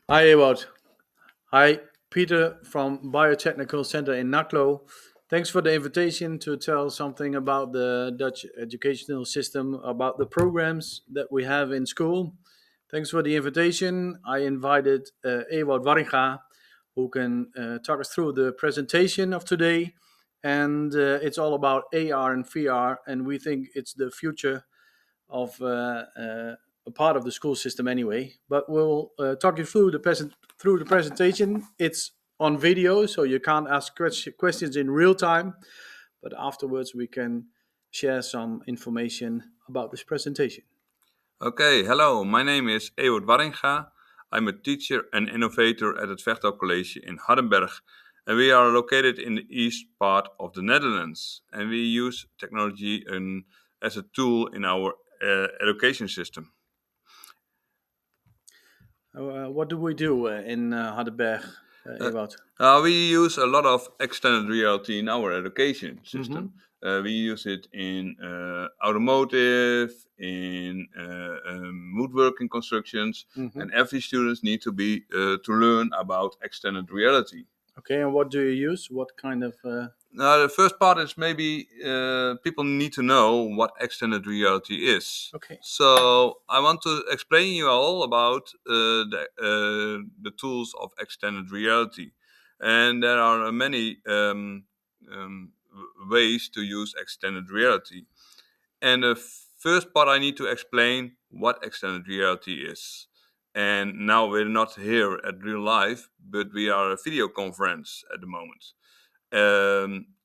Hi, Ewout. Hi, Peter from Biotechnical Center in Naklo. Thanks for the invitation to tell something about the Dutch educational system, about the programs that we have in school. Thanks for the invitation. I invited Ewout Waringa, who can talk us through the presentation of today. And it's all about AR and VR, and we think it's the future of a part of the school system anyway. But we'll talk you through through the presentation. It's on video, so you can't ask questions in real time. But afterwards, we can share some information about this presentation. Okay, hello, my name is Ewout Waringa. I'm a teacher and innovator at het Vechdal College in Hardenberg. And we are located in the east part of the Netherlands. And we use technology as a tool in our education system. What do we do in Hardenberg, Uh, Ewout? we use a lot of extended reality in our education Mm-hmm. system. We use it in automotive, in woodworking constructions, Mm-hmm. and every student need to learn about extended reality. Okay, and what do you use? What kind of? Now, the first part is maybe people need to know what extended reality is. Okay. So I want to explain you all about the tools of extended reality, and there are many ways to use extended reality. And the first part I need to explain what extended reality is. And now we're not here at real life, but we are a video conference at the moment.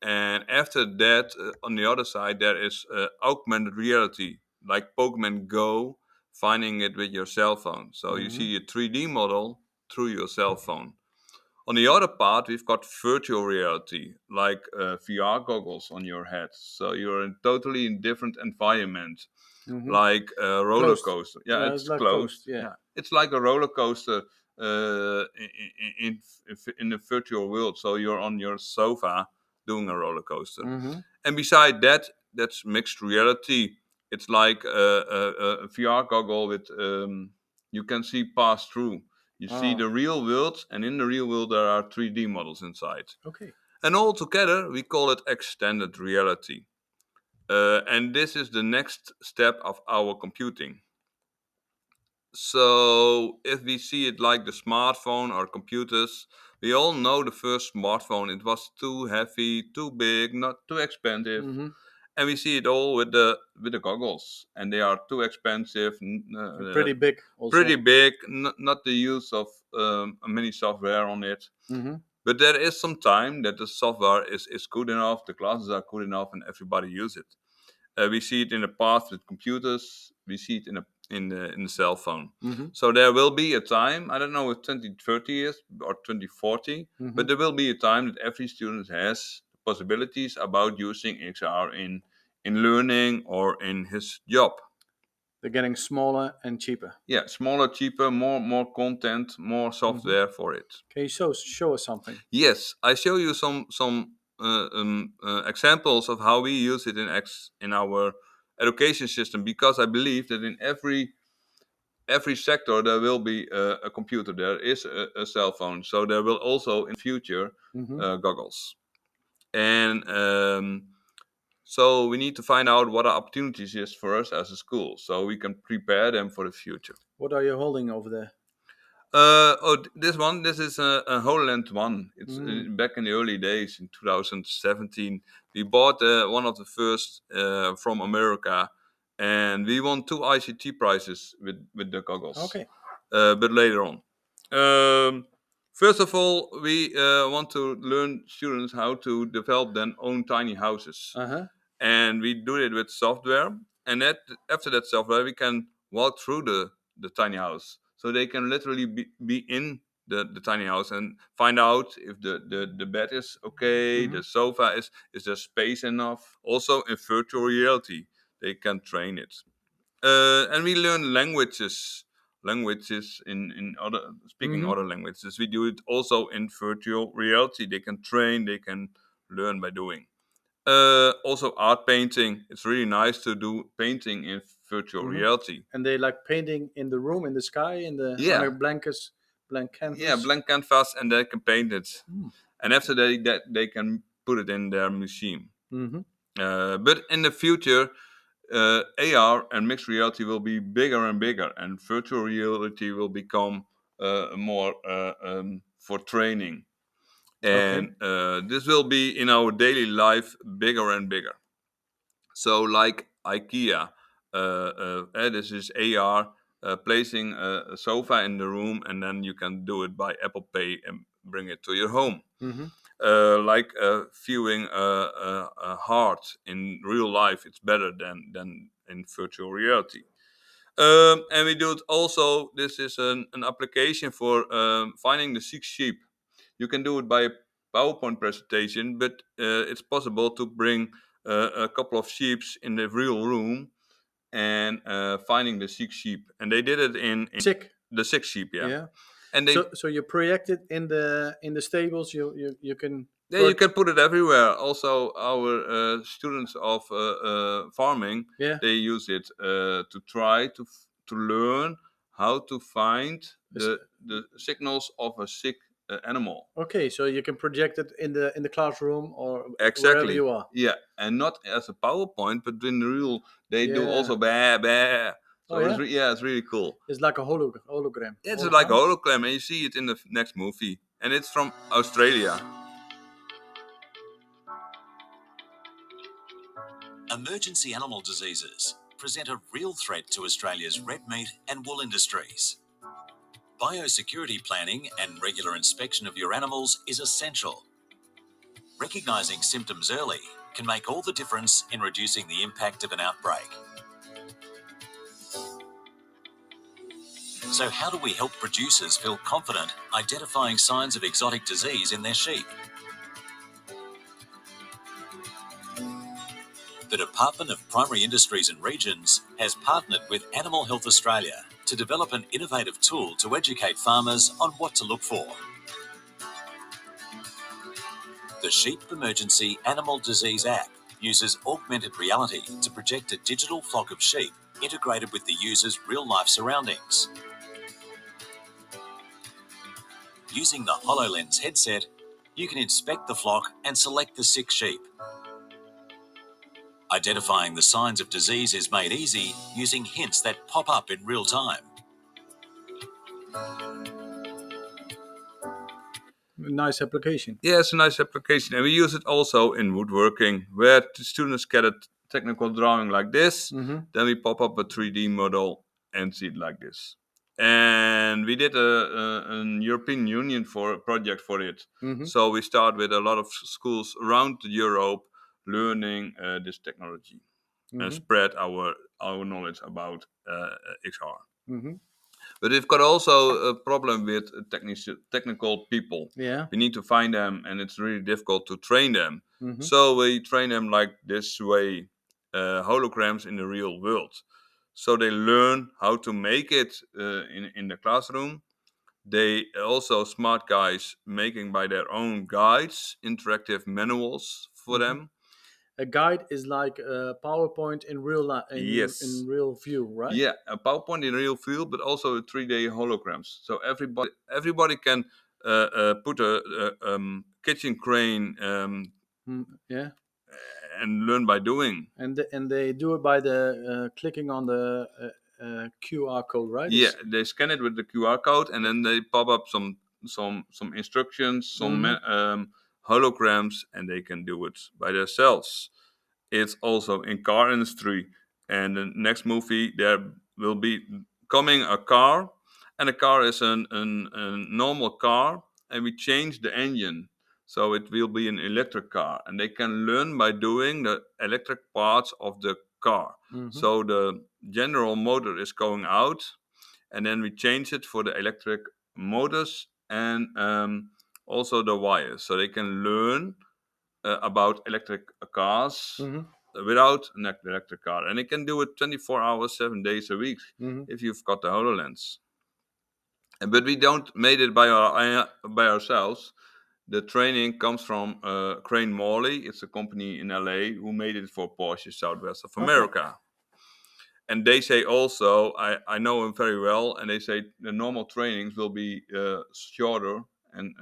And after that, on the other side, there is augmented reality, like Pokemon Go, finding it with your cell phone. So you Mm-hmm. see a 3D model through your cell phone. On the other part, we've got virtual reality, like VR goggles on your head. So you're in totally in different environment, Mm-hmm. like a roller Closed. coaster. Yeah, Yeah, it's it's like closed. closed. Yeah. Yeah, it's like a roller coaster in the virtual world. So you're on your sofa doing a roller coaster. Mm-hmm. And beside that, that's mixed reality. It's like a VR goggle with you can see pass through. You see Oh, the real world, and in the real world there are 3D models inside. okay. And all together, we call it extended reality. And this is the next step of our computing. So, if we see it like the smartphone or computers, we all know the first smartphone. It was too heavy, too big, not too expensive, Mm-hmm. and we see it all with the goggles, and they are too expensive, Pretty big pretty also. big, not the use of many software on it. Mm-hmm. But there is some time that the software is good enough, the classes are good enough, and everybody use it. We see it in the past with computers. We see it in the cell phone. Mm-hmm. So there will be a time. I don't know if 2030 is or 2040, Mm-hmm. but there will be a time that every student has possibilities about using XR in learning or in his job. They're getting smaller and cheaper. Yeah, smaller, cheaper, more content, more Mm-hmm. software for it. Can you show us something? Yes, I show you some examples of how we use it in our education system, because I believe that in every sector there will be a computer. There is a cell phone, so there will also in the future Mm-hmm. goggles. And so we need to find out what our opportunities is for us as a school, so we can prepare them for the future. What are you holding over there? This is a HoloLens one. It's Mm. back in the early days in 2017. We bought one of the first from America, and we won two ICT prizes with the goggles. Okay. But later on, first of all, we want to learn students how to develop their own tiny houses, Uh-huh. and we do it with software. And after that software, we can walk through the tiny house, so they can literally be in the tiny house and find out if the bed is okay, Mm-hmm. the sofa is there space enough. Also in virtual reality, they can train it. And we learn languages in other speaking Mm-hmm. other languages. We do it also in virtual reality. They can train, they can learn by doing. Also art painting. It's really nice to do painting in virtual Mm-hmm. reality. And they like painting in the room, in the sky, in the under Yeah, blank Yeah, canvas. blank canvas, and they can paint it. Mm. And after that they can put it in their machine. Mm-hmm. But in the future, AR and mixed reality will be bigger and bigger, and virtual reality will become more for training. Okay. And this will be in our daily life bigger and bigger. So, like IKEA, this is AR, placing a sofa in the room, and then you can do it by Apple Pay and bring it to your home. Mm-hmm. Like viewing a heart in real life, it's better than in virtual reality. And we do it also. This is an application for finding the sick sheep. You can do it by a PowerPoint presentation, but it's possible to bring a couple of sheeps in the real room and finding the sick sheep. And they did it in Sick. the sick sheep, yeah. Yeah. And So you project it in the stables. You can yeah, you put. can put it everywhere. Also, our students of farming, Yeah. they use it to try to learn how to find It's- the signals of a sick animal. okay, so you can project it in the classroom or wherever Exactly. you are. Yeah, and not as a PowerPoint, but in the real, they do Yeah. also bah bah. Oh So yeah. yeah, it's really cool. It's like a hologram. It's like a Hologram. hologram, and you see it in the next movie, and it's from Australia. Emergency animal diseases present a real threat to Australia's red meat and wool industries. Biosecurity planning and regular inspection of your animals is essential. Recognising symptoms early can make all the difference in reducing the impact of an outbreak. So how do we help producers feel confident identifying signs of exotic disease in their sheep? The Department of Primary Industries and Regions has partnered with Animal Health Australia to develop an innovative tool to educate farmers on what to look for. The Sheep Emergency Animal Disease app uses augmented reality to project a digital flock of sheep integrated with the user's real-life surroundings. Using the HoloLens headset, you can inspect the flock and select the sick sheep. Identifying the signs of disease is made easy using hints that pop up in real time. Nice application. Yeah, it's a nice application, and we use it also in woodworking, where the students get a technical drawing like this. Mm-hmm. Then we pop up a 3D model and see it like this. And we did an European Union for a project for it. Mm-hmm. So we start with a lot of schools around Europe learning this technology and Mm-hmm. spread our knowledge about XR. Mm-hmm. But we've got also a problem with technical people. Yeah. We need to find them, and it's really difficult to train them. Mm-hmm. So we train them like this way, holograms in the real world. So they learn how to make it in the classroom. They also smart guys making by their own guides, interactive manuals for Mm-hmm. them. A guide is like a PowerPoint in real in Yes. real view, right? Yeah, a PowerPoint in real field, but also a 3D holograms. So everybody can put a kitchen crane Yeah. and learn by doing. And they do it by the clicking on the QR code, right? Yeah, It's, they scan it with the QR code, and then they pop up some instructions, mm-hmm. holograms, and they can do it by themselves. It's also in car industry, and the next movie there will be coming a car, and a car is a normal car, and we change the engine, so it will be an electric car, and they can learn by doing the electric parts of the car. Mm-hmm. So the general motor is going out, and then we change it for the electric motors and also the wires, so they can learn about electric cars Mm-hmm. without an electric car, and it can do it 24 hours, 7 days a week Mm-hmm. if you've got the Hololens. But we don't made it by ourselves. The training comes from Crane Morley. It's a company in LA who made it for Porsche Southwest of Okay. America. And they say also, I know them very well, and they say the normal trainings will be shorter, and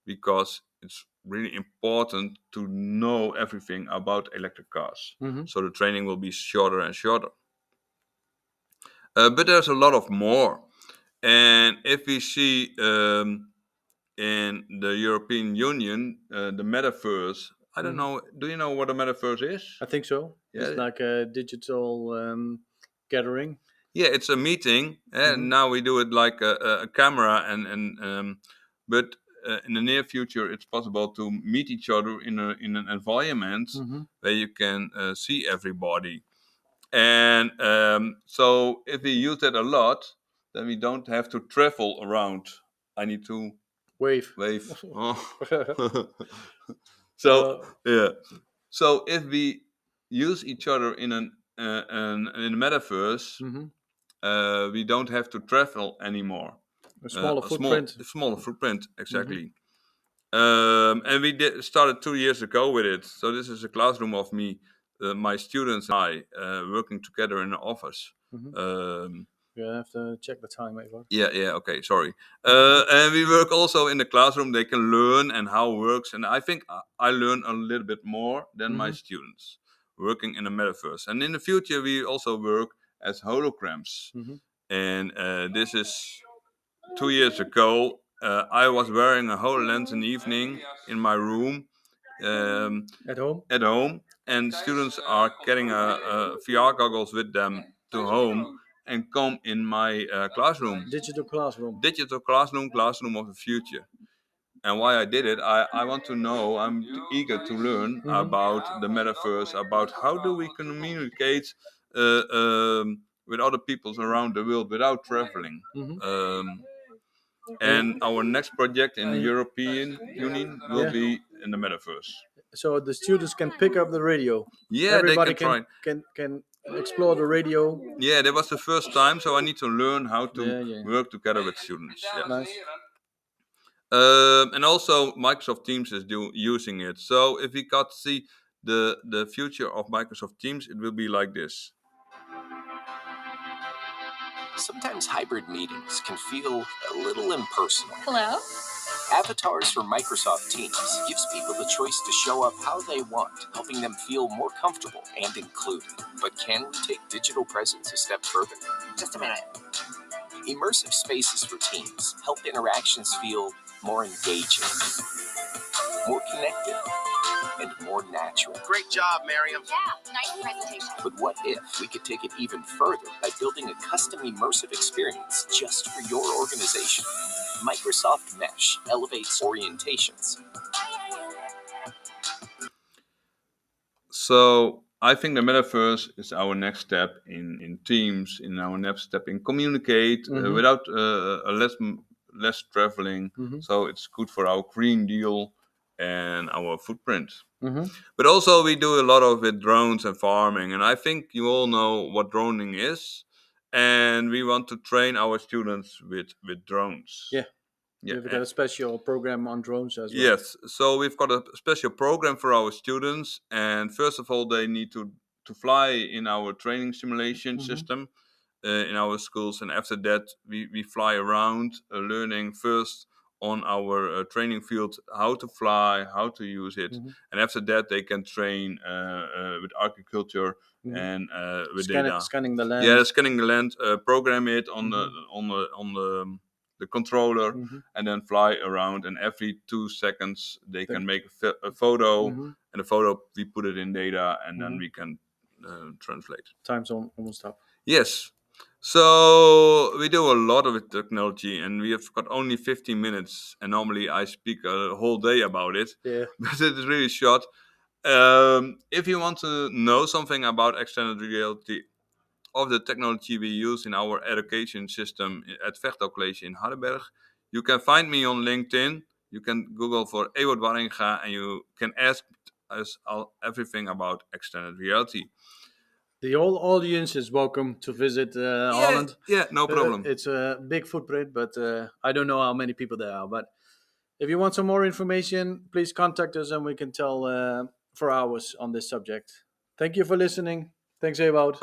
because it's really important to know everything about electric cars. Mm-hmm. So the training will be shorter and shorter. But there's a lot of more. And if we see in the European Union, the metaverse, I don't Mm-hmm. know, do you know what a metaverse is? I think so. It's Yeah, like a digital gathering. yeah, it's a meeting. Mm-hmm. And now we do it like a camera, but in the near future, it's possible to meet each other in an environment Mm-hmm. where you can see everybody. And so if we use that a lot, then we don't have to travel around. I need to Wave. wave. Oh. So uh, yeah. So if we use each other in a metaverse, mm-hmm. we don't have to travel anymore. A smaller footprint. A smaller footprint, Mm-hmm. exactly. And we started 2 years ago with it. So this is a classroom of me, my students, and I working together in an office. Mm-hmm. Um, You have to check the time, Ewout. yeah, yeah, okay, sorry. And we work also in the classroom. They can learn and how it works. And I think I learn a little bit more than my Mm-hmm. students working in the metaverse. And in the future, we also work as holograms. Mm-hmm. And this is 2 years ago. I was wearing a HoloLens in the evening in my room um, At home. at home, and students are getting a VR goggles with them to home and come in my classroom. Digital classroom. Digital classroom, classroom of the future. And why I did it, I want to know, I'm eager to learn Mm-hmm. about the metaverse, about how do we communicate with other peoples around the world without traveling. Mm-hmm. Um, And, and our next project in the and European Union will yeah. be in the metaverse. So the students can pick up the radio. Yeah, they Everybody can can try. explore the radio. Yeah, that was the first time, so I need to learn how to Yeah, yeah. work together with students. Yeah. Nice. And also Microsoft Teams is using it. So if we got to see the future of Microsoft Teams, it will be like this. Sometimes hybrid meetings can feel a little impersonal. Hello? Avatars for Microsoft Teams gives people the choice to show up how they want, helping them feel more comfortable and included. But can we take digital presence a step further? Just a minute. Immersive spaces for teams help interactions feel more engaging, more connected, and more natural. Great job, Miriam. Yeah, nice presentation. But what if we could take it even further by building a custom immersive experience just for your organization? Microsoft Mesh elevates orientations. So I think the metaverse is our next step in Teams, in our next step in communicate Mm-hmm. without a less traveling. Mm-hmm. So it's good for our Green Deal and our footprint. Mm-hmm. But also we do a lot of with drones and farming, and I think you all know what droning is. And we want to train our students with drones. Yeah. Yeah. We've got a special program on drones as well. Yes. So we've got a special program for our students, and first of all, they need to fly in our training simulation Mhm. system in our schools, and after that, we fly around, learning first on our training field how to fly, how to use it, Mhm. and after that, they can train with agriculture Mhm. and with data. Scanning the land. Yeah, scanning the land, program it on Mhm. the controller, Mhm. and then fly around. And every 2 seconds, they The- can make a photo, Mhm. and the photo we put it in data, and then Mhm. we can translate. Time's almost up. Yes. So we do a lot of technology, and we have got only 15 minutes. And normally I speak a whole day about it, Yeah. but it is really short. If you want to know something about extended reality of the technology we use in our education system at Vechdal College in Hardenberg, you can find me on LinkedIn. You can Google for Ewout Warringa, and you can ask us everything about extended reality. The whole audience is welcome to visit Yeah, Holland. yeah, no problem. It's a big footprint, but I don't know how many people there are. But if you want some more information, please contact us and we can tell for hours on this subject. Thank you for listening. Thanks, Ewout.